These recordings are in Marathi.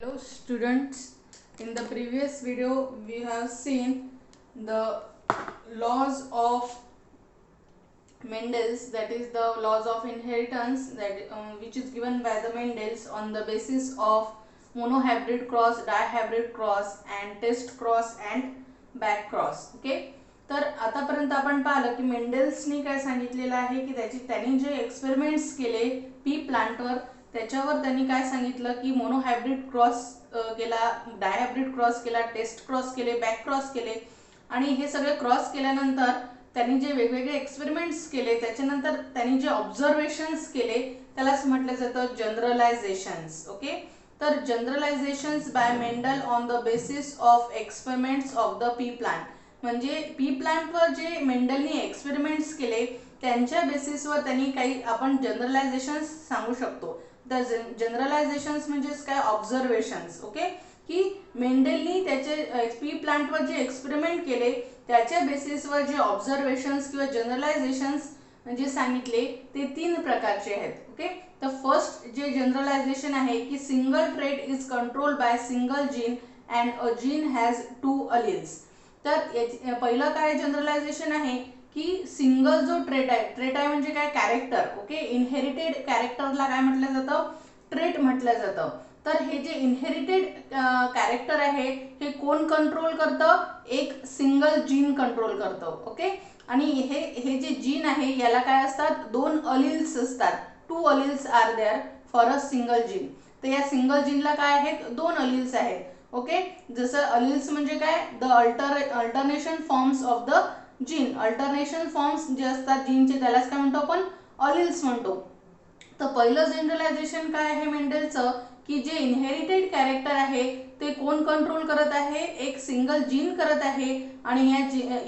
Hello students, in the previous video we have seen the laws of Mendel's, that is the laws of inheritance which is given by the Mendel's on the basis of monohybrid cross, dihybrid cross and test cross and back cross. Okay, तर आतापर्यंत आपण पाहिलं की मेंडेल्सनी काय सांगितलेलं आहे की त्यांनी जे एक्सपेरिमेंट्स केले पी प्लांटवर त्याच्यावर त्यांनी काय सांगितलं की मोनोहायब्रिड क्रॉस केला, डायहायब्रिड क्रॉस केला, टेस्ट क्रॉस केले, बॅक क्रॉस केले आणि हे सगळे क्रॉस केल्यानंतर त्यांनी जे वेगवेगळे एक्सपेरिमेंट्स केले त्याच्यानंतर त्यांनी जे ऑब्झर्वेशन्स केले त्यालाच म्हटलं जातं जनरलायझेशन्स. ओके, तर generalisations by Mendel on the basis of experiments of the pea plant, म्हणजे पी प्लांटवर जे मेंडलनी एक्सपेरिमेंट्स केले त्यांच्या बेसिसवर त्यांनी काही आपण जनरलायझेशन्स सांगू शकतो. द जनरलायझेशन्स म्हणजेच काय, ऑब्झर्वेशन्स. ओके, की मेंडेलनी त्याचे पी प्लांटवर जे एक्सपेरिमेंट केले त्याच्या बेसिसवर जे ऑब्झर्वेशन्स किंवा जनरलायझेशन्स जे सांगितले ते तीन प्रकारचे आहेत. ओके, तर फर्स्ट जे जनरलायझेशन आहे की single trait is control by single gene and a gene has two alleles. तर पहिलं काय जनरलायझेशन आहे की सिंगल जो ट्रेट आहे म्हणजे काय, कॅरेक्टर. ओके, इनहेरिटेड कॅरेक्टरला काय म्हटलं जातं, ट्रेट म्हटलं जातं. तर हे जे इनहेरिटेड कॅरेक्टर आहे हे कोण कंट्रोल करतं, एक सिंगल जीन कंट्रोल करतं. ओके, आणि हे जे जीन आहे याला काय असतात, दोन अलिल्स असतात. Two alleles are there for a single gene. तर या सिंगल जीनला काय आहेत, दोन अलिल्स आहेत. ओके, जसं अलिल्स म्हणजे काय, the alternation forms of the gene. Alternation forms जे असतात जीनचे त्यालाच काय म्हणतो आपण, अलिल्स म्हणतो. तर पहिलं जनरलायझेशन काय आहे मेंडेलचं, की जे इनहेरिटेड कॅरेक्टर आहे ते कोण कंट्रोल करत आहे, एक सिंगल जीन करत आहे आणि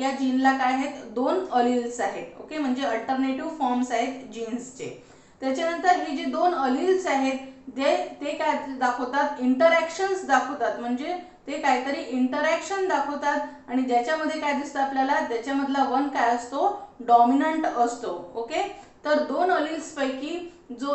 या जीनला काय आहेत, दोन अलिल्स आहेत. ओके, म्हणजे अल्टरनेटिव्ह फॉर्म्स आहेत जीन्सचे. त्याच्यानंतर हे जे दोन अलिल्स आहेत ते काय दाखवतात, इंटरॅक्शन्स दाखवतात. म्हणजे ते काहीतरी इंटरॅक्शन दाखवतात आणि ज्याच्यामध्ये काय दिसतं आपल्याला, त्याच्यामधला वन काय असतो, डॉमिनंट असतो. ओके, तर दोन अलिल्स पैकी जो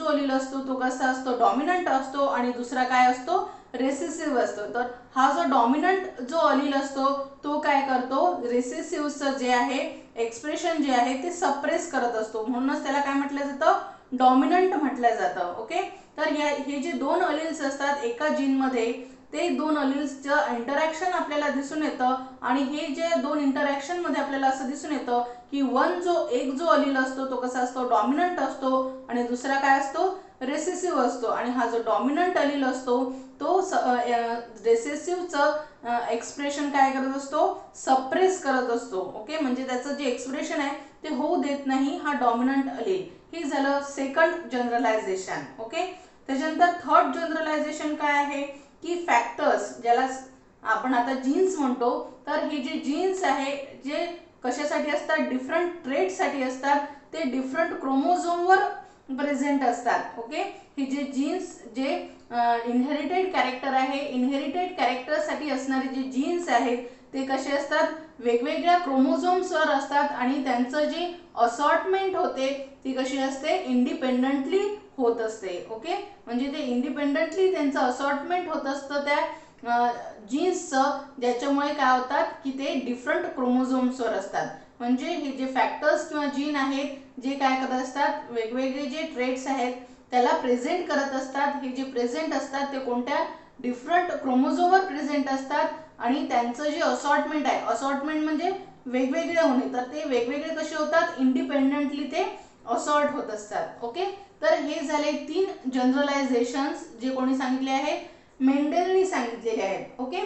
अलिल असतो तो कसा असतो, डॉमिनंट असतो आणि दुसरा काय असतो, रेसेसिव्ह असतो. तर हा जो डॉमिनंट जो अलिल असतो तो काय करतो, रेसेसिव्हचं जे आहे एक्सप्रेशन जे आहे ते सप्रेस करत असतो, म्हणूनच त्याला काय म्हटलं जातं, डॉमिनंट म्हटलं जातं. ओके, तर हे जे दोन अलिल्स असतात एका जीनमध्ये ते दोन अलिल्सचं इंटरॅक्शन आपल्याला दिसून येतं आणि हे जे दोन इंटरॅक्शन मध्ये आपल्याला असं दिसून येतं की एक जो अलिल असतो तो कसा असतो, डॉमिनंट असतो आणि दुसरा काय असतो, रेसेसिव्ह असतो. आणि हा जो डॉमिनंट अलिल असतो तो रेसेसिव्हचं एक्सप्रेशन काय करत असतो, सप्रेस करत असतो. ओके, म्हणजे त्याचं जे एक्सप्रेशन आहे ते होऊ देत नाही हा डॉमिनंट अलिल. हे झालं सेकंड जनरलायझेशन. ओके, त्याच्यानंतर थर्ड जनरलायझेशन काय आहे की फॅक्टर्स, ज्याला आपण आता जीन्स म्हणतो, तर हे जे जीन्स आहे जे कशासाठी असतात, डिफरंट ट्रेटसाठी असतात. ते डिफरंट क्रोमोझोमवर प्रेझेंट असतात. ओके, हे जे जीन्स जे इनहेरिटेड कॅरेक्टर आहे, इनहेरिटेड कॅरेक्टरसाठी असणारे जे जीन्स आहेत ते कसे असतात, वेगवेगळ्या क्रोमोझोम्सवर असतात आणि त्यांचं जे असॉर्टमेंट होते ती कशी असते, इंडिपेंडंटली होत असते. ओके, म्हणजे ते इंडिपेंडंटली त्यांचं असॉर्टमेंट होत असतं त्या जीन्सचं, ज्याच्यामुळे काय होतात की ते डिफरंट क्रोमोझोम्सवर असतात. म्हणजे हे जे फॅक्टर्स किंवा जीन आहेत जे काय करत असतात, वेगवेगळे जे ट्रेट्स आहेत त्याला प्रेझेंट करत असतात. हे जे प्रेझेंट असतात ते कोणत्या डिफरंट क्रोमोझोमवर प्रेझेंट असतात आणि त्यांचं जे असॉर्टमेंट आहे, असॉर्टमेंट म्हणजे वेगवेगळे होणे, तर ते वेगवेगळे कसे होतात, इंडिपेंडंटली ते असॉर्ट होत असतात. ओके, तर हे झाले तीन जनरलायझेशन्स जे कोणी सांगितले आहे, मेंडेलनी सांगितलेले आहेत. ओके,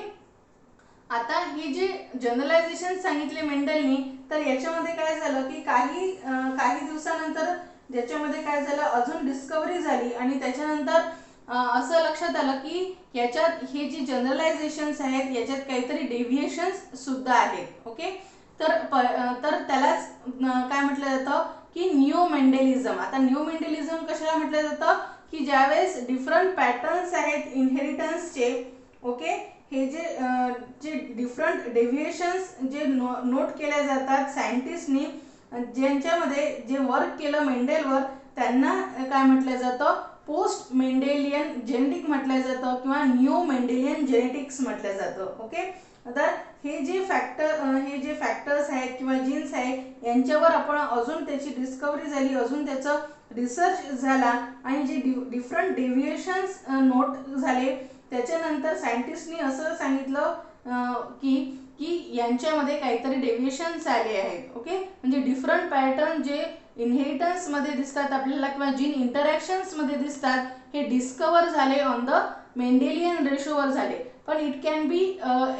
आता हे जे जनरलायझेशन सांगितले मेंडेलनी, तर याच्यामध्ये काय झालं की काही दिवसानंतर ज्याच्यामध्ये काय झालं, अजून डिस्कवरी झाली आणि त्याच्यानंतर असं लक्षात आलं की याच्यात हे जे जनरलायझेशन्स आहेत याच्यात काहीतरी डेव्हिएशन्स सुद्धा आहेत. ओके, तर त्यालाच काय म्हटलं जातं की न्यू मेंडेलिझम. आता न्यू मेंडेलिझम कशाला म्हटलं जातं की ज्यावेळेस डिफरंट पॅटर्न्स आहेत इनहेरिटन्सचे. ओके, हे जे डिफरंट डेव्हिएशन्स जे नोट केल्या जातात सायंटिस्टनी, ज्यांच्यामध्ये जे वर्क केलं मेंडेलवर त्यांना काय म्हटलं जातं, पोस्ट मेंडेलियन जेनेटिक म्हटलं जातं किंवा न्यू मेंडेलियन जेनेटिक्स म्हटलं जातं. ओके, तर हे जे फॅक्टर्स आहेत किंवा जीन्स आहेत यांच्यावर आपण अजून त्याची डिस्कवरी झाली, अजून त्याचं रिसर्च झाला आणि जे डिफरंट डेव्हिएशन्स नोट झाले. त्याच्यानंतर सायंटिस्टनी असं सांगितलं की यांच्यामध्ये काहीतरी डेव्हिएशन्स आले आहेत. ओके, म्हणजे डिफरंट पॅटर्न जे इनहेरिटन्स मध्ये दिसतात आपल्याला किंवा जीन इंटरॅक्शन्स मध्ये दिसतात हे डिस्कवर झाले ऑन द मेंडेलियन रेशोवर झाले. पण इट कॅन बी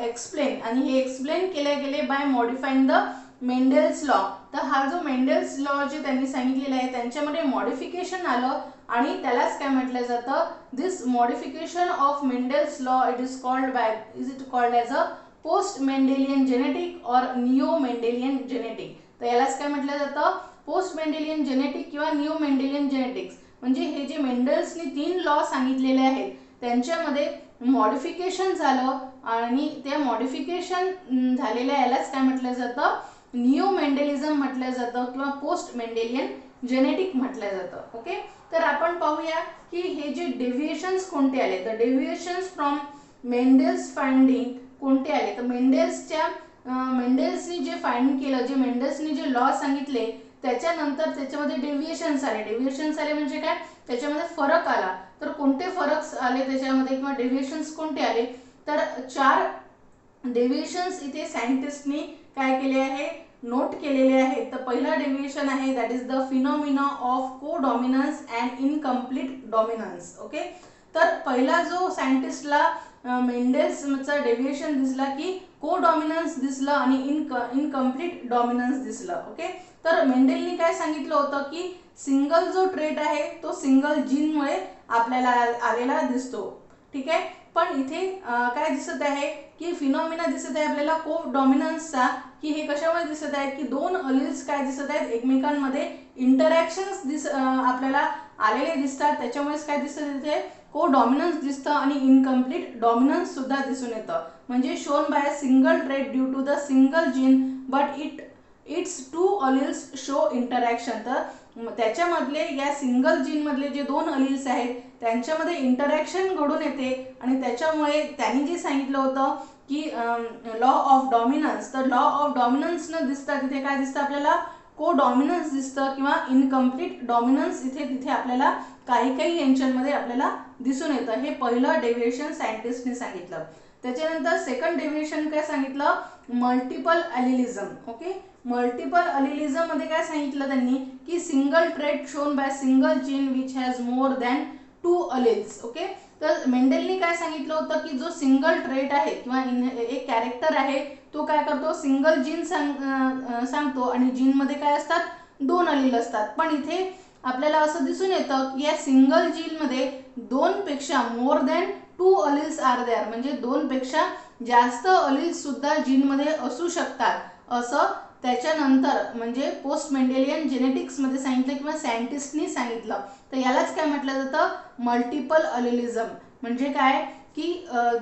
एक्सप्लेन आणि हे एक्सप्लेन केले गेले by modifying the Mendel's law. तर हा जो मेंडेल्स लॉ जे त्यांनी सांगितलेला आहे त्यांच्यामध्ये मॉडिफिकेशन आलं आणि त्यालाच काय म्हटलं जातं, this modification of Mendel's law is it called as a post Mendelian genetic or neo Mendelian genetic. तर यालाच काय म्हटलं जातं, पोस्ट मेंडेलियन जेनेटिक किंवा निओ मेंडेलियन जेनेटिक्स. म्हणजे हे जे मेंडेल्सनी 3 लॉ सांगितलेले आहेत त्यांच्यामध्ये मॉडिफिकेशन झालं आणि त्या मॉडिफिकेशन झालेल्या यालाच काय म्हटलं जातं, निओ मेंडेलिझम म्हटलं जातं किंवा पोस्ट मेंडेलियन जेनेटिक म्हटलं जातं. ओके, तर आपण पाहूया की हे जे डेव्हिएशन्स कोणते आले. तर डेव्हिएशन्स फ्रॉम मेंडेल्स फाइंडिंग कोणते आले. तर मेंडेल्सनी जे फाइंड केलं, जे मेंडेल्सनी जे लॉ सांगितले त्याच्यानंतर त्याच्यामध्ये डेव्हिएशन्स आले म्हणजे काय, त्याच्यामध्ये फरक आला. तर कोणते फरक आले त्याच्यामध्ये किंवा डेव्हिएशन्स कोणते आले, तर 4 डेव्हिएशन्स इथे सायंटिस्टनी काय केले आहे, नोट केलेले आहेत. तर पहिला डेव्हिएशन आहे that is the phenomena of co dominance and incomplete dominance. Okay, तर पहिला जो सायंटिस्टला मेंडेल्सचा डेव्हिएशन दिसला की को डॉमिनन्स दिसलं आणि इनकम्प्लीट डॉमिनन्स दिसलं. ओके, तर मेंडेलनी काय सांगितलं होतं की सिंगल जो ट्रेट आहे तो सिंगल जीनमुळे आपल्याला आलेला दिसतो. ठीक आहे, पण इथे काय दिसत आहे की फिनॉमिना दिसत आहे आपल्याला को डॉमिनन्सचा, की हे कशामुळे दिसत आहे की 2 अलिल्स काय दिसत आहेत एकमेकांमध्ये इंटरॅक्शन्स आपल्याला आलेले दिसतात. त्याच्यामुळेच काय दिसत इथे को डॉमिनन्स दिसतं आणि इनकम्प्लीट डॉमिनन्स सुद्धा दिसून येतं. म्हणजे shown by single trait due to the single gene but it's 2 alleles show interaction. तर त्याच्यामधले या सिंगल जीनमधले जे 2 अलिल्स आहेत त्यांच्यामध्ये इंटरॅक्शन घडून येते आणि त्याच्यामुळे त्यांनी जे सांगितलं होतं की लॉ ऑफ डॉमिनन्स, तर लॉ ऑफ डॉमिनन्स न दिसता तिथे काय दिसतं आपल्याला, को डॉमिनन्स दिसतं किंवा इनकम्प्लीट डॉमिनन्स तिथे आपल्याला काही यांच्यामध्ये आपल्याला दिसून येतं. हे पहिलं डेव्हिएशन सायंटिस्टने सांगितलं. त्याच्यानंतर सेकंड डेव्हिएशन काय सांगितलं, multiple allelism. Okay, multiple allelism मध्ये काय सांगितलं त्यांनी की single trait shown by single gene which has more than 2 alleles. Okay, तर मेंडेलनी काय सांगितलं होतं की जो सिंगल ट्रेट आहे किंवा एक कॅरेक्टर आहे तो काय करतो, सिंगल जीन सांगतो आणि जीनमध्ये काय असतात 2 अलिल असतात. पण इथे आपल्याला असं दिसून येतं की या सिंगल जीनमध्ये 2 पेक्षा मोर दॅन 2 अलिल्स आर देअर, म्हणजे 2 पेक्षा जास्त अलिल्स सुद्धा जीनमध्ये असू शकतात असं त्याच्यानंतर म्हणजे पोस्ट मेंडेलियन जेनेटिक्स मध्ये सांगितलं किंवा सायंटिस्टनी सांगितलं. तर यालाच काय म्हटलं जातं, मल्टिपल अलिलिझम. म्हणजे काय की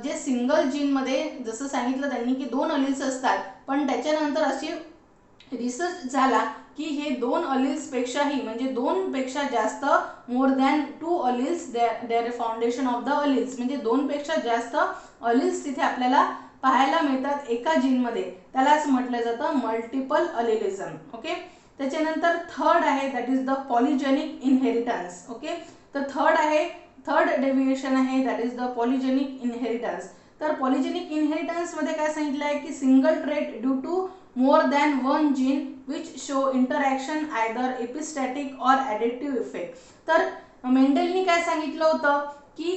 जे सिंगल जीनमध्ये जसं सांगितलं त्यांनी की 2 अलिल्स असतात, पण त्याच्यानंतर अशी रिसर्च झाला की हे 2 अलिल्स पेक्षाही म्हणजे 2 पेक्षा जास्त more than 2 alleles there foundation of the alleles, म्हणजे 2 पेक्षा जास्त अलिल्स तिथे आपल्याला पाहायला मिळतात एका जीनमध्ये, त्यालाच म्हटलं जातं मल्टिपल अलिलिझम. ओके, त्याच्यानंतर थर्ड आहे that is the polygenic inheritance. Okay, तर थर्ड डेव्हिएशन आहे that is the polygenic inheritance. तर पॉलिजेनिक इनहेरिटन्स मध्ये काय सांगितलं आहे की single trait due to more than 1 gene which show interaction either epistatic or additive effect. तर मेंडेलनी काय सांगितलं होतं की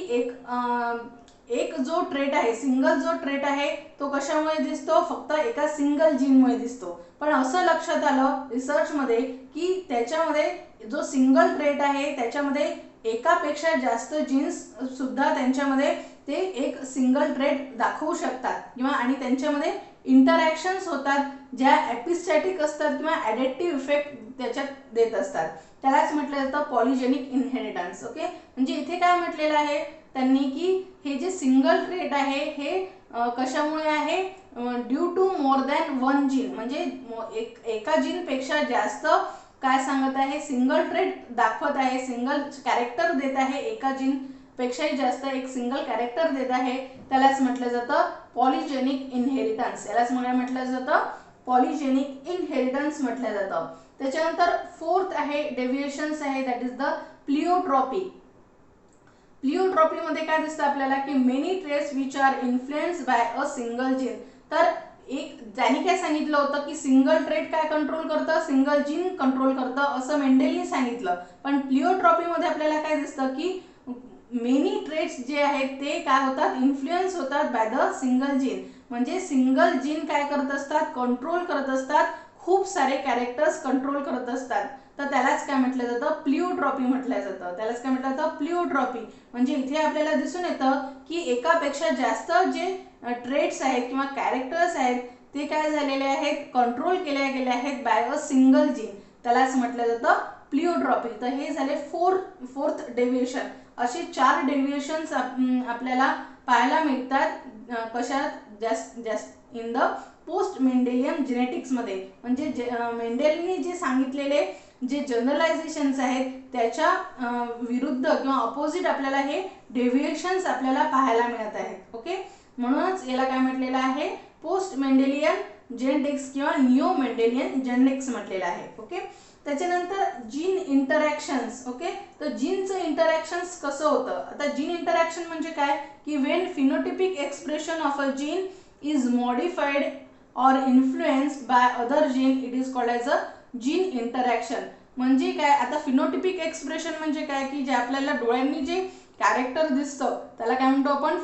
एक जो ट्रेट आहे, सिंगल जो ट्रेट आहे तो कशामुळे दिसतो, फक्त एका सिंगल जीनमुळे दिसतो. पण असं लक्षात आलं रिसर्चमध्ये की त्याच्यामध्ये जो सिंगल ट्रेट आहे त्याच्यामध्ये एकापेक्षा जास्त जीन्स सुद्धा त्यांच्यामध्ये ते एक सिंगल ट्रेट दाखवू शकतात किंवा आणि त्यांच्यामध्ये इंटरॅक्शन्स होतात ज्या एपिस्टॅटिक असतात किंवा ॲडिटिव्ह इफेक्ट त्याच्यात देत असतात. त्यालाच म्हटलं जातं पॉलिजेनिक इनहेरिटन्स. ओके, म्हणजे इथे काय म्हटलेलं आहे त्यांनी की हे जे सिंगल ट्रेट आहे हे कशामुळे आहे, due to more than 1 gene, म्हणजे एका जीन पेक्षा जास्त काय सांगत आहे, सिंगल ट्रेट दाखवत आहे, सिंगल कॅरेक्टर देत आहे, एका जीन पेक्षाही जास्त एक सिंगल कॅरेक्टर देत आहे, त्यालाच म्हटलं जातं पॉलिजेनिक इनहेरिटन्स. यालाच म्हटलं जातं पॉलिजेनिक इनहेरिटन्स म्हटलं जातं. त्याच्यानंतर फोर्थ आहे डेव्हिएशन्स आहे, दॅट इज द प्लिओट्रॉपी. प्लिओट्रॉपी मध्ये काय दिसतं आपल्याला की many traits which are influenced by a single gene. तर एक ज्याने काय सांगितलं होतं की सिंगल ट्रेट काय कंट्रोल करतं, सिंगल जीन कंट्रोल करतं असं मेंडेलने सांगितलं. पण प्लिओट्रॉपी मध्ये आपल्याला काय दिसतं की मेनी ट्रेट्स जे आहेत ते काय होतात, इन्फ्लुएन्स होतात बाय द सिंगल जीन. म्हणजे सिंगल जीन काय करत असतात, कंट्रोल करत असतात, खूप सारे कॅरेक्टर्स कंट्रोल करत असतात. तर त्यालाच काय म्हटलं जातं, प्लिओट्रॉपी म्हटलं जातं. त्यालाच काय म्हटलं जातं, प्लिओट्रॉपी. म्हणजे इथे आपल्याला दिसून येतं की एकापेक्षा जास्त जे ट्रेट्स आहेत किंवा कॅरेक्टर्स आहेत ते काय झालेले आहेत, कंट्रोल केले गेले आहेत बाय अ सिंगल जीन. त्यालाच म्हटलं जातं प्लिओट्रॉपी. तर हे झाले फोर्थ डेव्हिएशन. असे 4 डेव्हिएशन्स आपल्याला पाहायला मिळतात कशात, जास्त in the post Mendelian genetics मध्ये. म्हणजे मेंडेलने जे सांगितलेले जे जनरलायझेशन्स आहेत त्याच्या विरुद्ध किंवा अपोजिट आपल्याला हे डेव्हिएशन्स आपल्याला पाहायला मिळत आहेत. ओके, म्हणूनच याला काय म्हटलेलं आहे, पोस्ट मेंडेलियन जेनेटिक्स किंवा निओ मेंडेलियन जेनेटिक्स म्हटलेलं आहे. ओके, त्याच्यानंतर जीन इंटरॅक्शन्स. ओके, तर जीनचं इंटरॅक्शन्स कसं होतं. आता जीन इंटरॅक्शन म्हणजे काय की when phenotypic expression of a gene is modified or influenced by other gene, it is called as a gene interaction. म्हणजे काय, आता फिनोटिपिक एक्सप्रेशन म्हणजे काय की जे आपल्याला डोळ्यांनी जे कॅरेक्टर दिसतं त्याला काय म्हणतो आपण,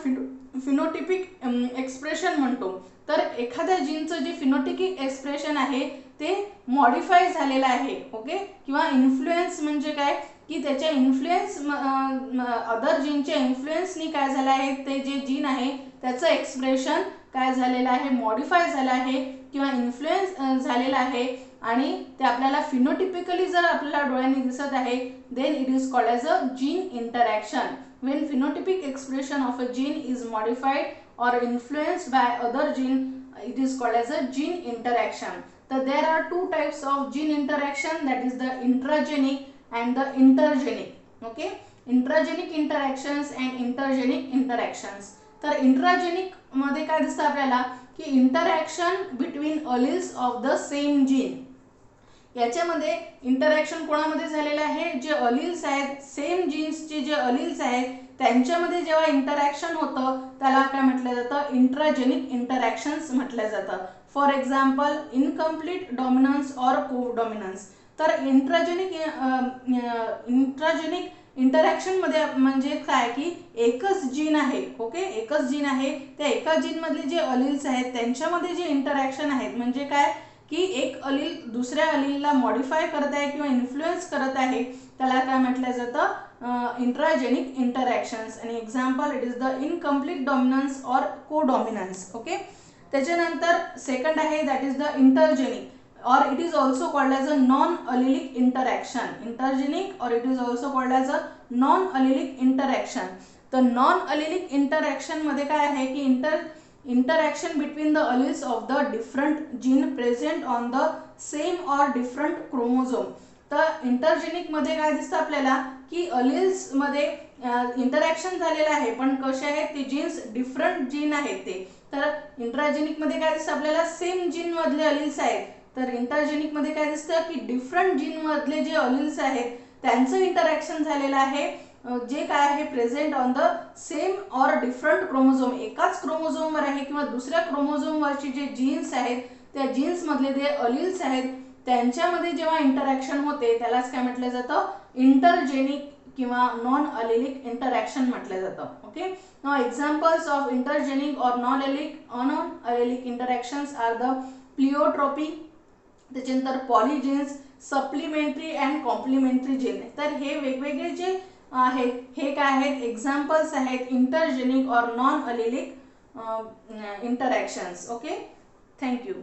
फिनोटिपिक एक्सप्रेशन म्हणतो. तर एखाद्या जीनचं जे फिनोटिपिक एक्सप्रेशन आहे ते मॉडिफाय झालेलं आहे. ओके, किंवा इन्फ्लुएन्स म्हणजे काय की त्याच्या इन्फ्लुएन्स अदर जीनच्या इन्फ्लुएन्सनी काय झालं आहे, ते जे जीन आहे त्याचं एक्सप्रेशन काय झालेलं आहे, मॉडिफाय झालं आहे किंवा इन्फ्लुएन्स झालेलं आहे आणि ते आपल्याला फिनोटिपिकली जर आपल्याला डोळ्यांनी दिसत आहे then it is called as a gene interaction. When phenotypic expression of a gene is modified or influenced by other gene, it is called as a gene interaction. So there are 2 types of gene interaction, that is the intragenic and the intergenic. Okay, intragenic interactions and intergenic interactions. तर इंट्राजेनिक मध्ये काय दिसतं आपल्याला की interaction between alleles of the same gene. याच्यामध्ये इंटरॅक्शन कोणामध्ये झालेलं आहे, जे अलिल्स आहेत, सेम जीन्सचे जे अलिल्स आहेत त्यांच्यामध्ये जेव्हा इंटरॅक्शन होतं त्याला काय म्हटलं जातं, इंट्राजेनिक इंटरॅक्शन्स म्हटलं जातं. फॉर एक्झाम्पल इनकम्प्लीट डॉमिनन्स और को डॉमिनन्स. तर इंट्राजेनिक इंटरॅक्शन मध्ये म्हणजे काय की एकच जीन आहे. ओके, एकच जीन आहे, त्या एका जीन मधले जे अलिल्स आहेत त्यांच्यामध्ये जे इंटरॅक्शन आहेत म्हणजे काय की एक अलील दुसऱ्या अलीलला मॉडिफाय करत आहे किंवा इन्फ्लुएन्स करत आहे त्याला काय म्हटलं जातं, इंट्राजेनिक इंटरॅक्शन्स. आणि example it is the incomplete dominance और को डॉमिनन्स. ओके, त्याच्यानंतर सेकंड आहे that is the intergenic or it is also called as a non-allelic interaction. Intergenic or it is also called as a non-allelic interaction. तर non-allelic interaction मध्ये काय आहे की interaction between the alleles of the different gene present on the same or different chromosome. तर इंटरजेनिक मध्ये काय दिसतं आपल्याला की अलिल्स मध्ये इंटरॅक्शन झालेलं आहे पण कसे आहेत ते जीन्स डिफरंट जीन आहेत ते. तर इंट्राजेनिक मध्ये काय दिसतं आपल्याला सेम जीन मधले अलिल्स आहेत. तर इंटरजेनिक मध्ये काय दिसतं की डिफरंट जीन मधले जे अलिल्स आहेत त्यांचं इंटरॅक्शन झालेलं आहे जे काय आहे प्रेझेंट ऑन द सेम और डिफरंट क्रोमोझोम. एकाच क्रोमोझोमवर आहे किंवा दुसऱ्या क्रोमोझोमवरचे जे जीन्स आहेत त्या जीन्स मधले जे अलिल्स आहेत त्यांच्यामध्ये जेव्हा इंटरॅक्शन होते त्यालाच काय म्हटलं जातं, इंटरजेनिक किंवा नॉन अलेलिक इंटरॅक्शन म्हटलं जातं. Okay, now examples of intergenic और नॉन अलेलिक इंटरॅक्शन्स आर द प्लिओट्रॉपी, त्याच्यानंतर पॉलीजेन्स, सप्लिमेंटरी अँड कॉम्प्लिमेंटरी जेन. तर हे वेगवेगळे जे आहेत हे काय आहेत, एक्झाम्पल्स आहेत इंटरजेनिक और नॉन अलेलिक इंटरॅक्शन्स. Okay, thank you.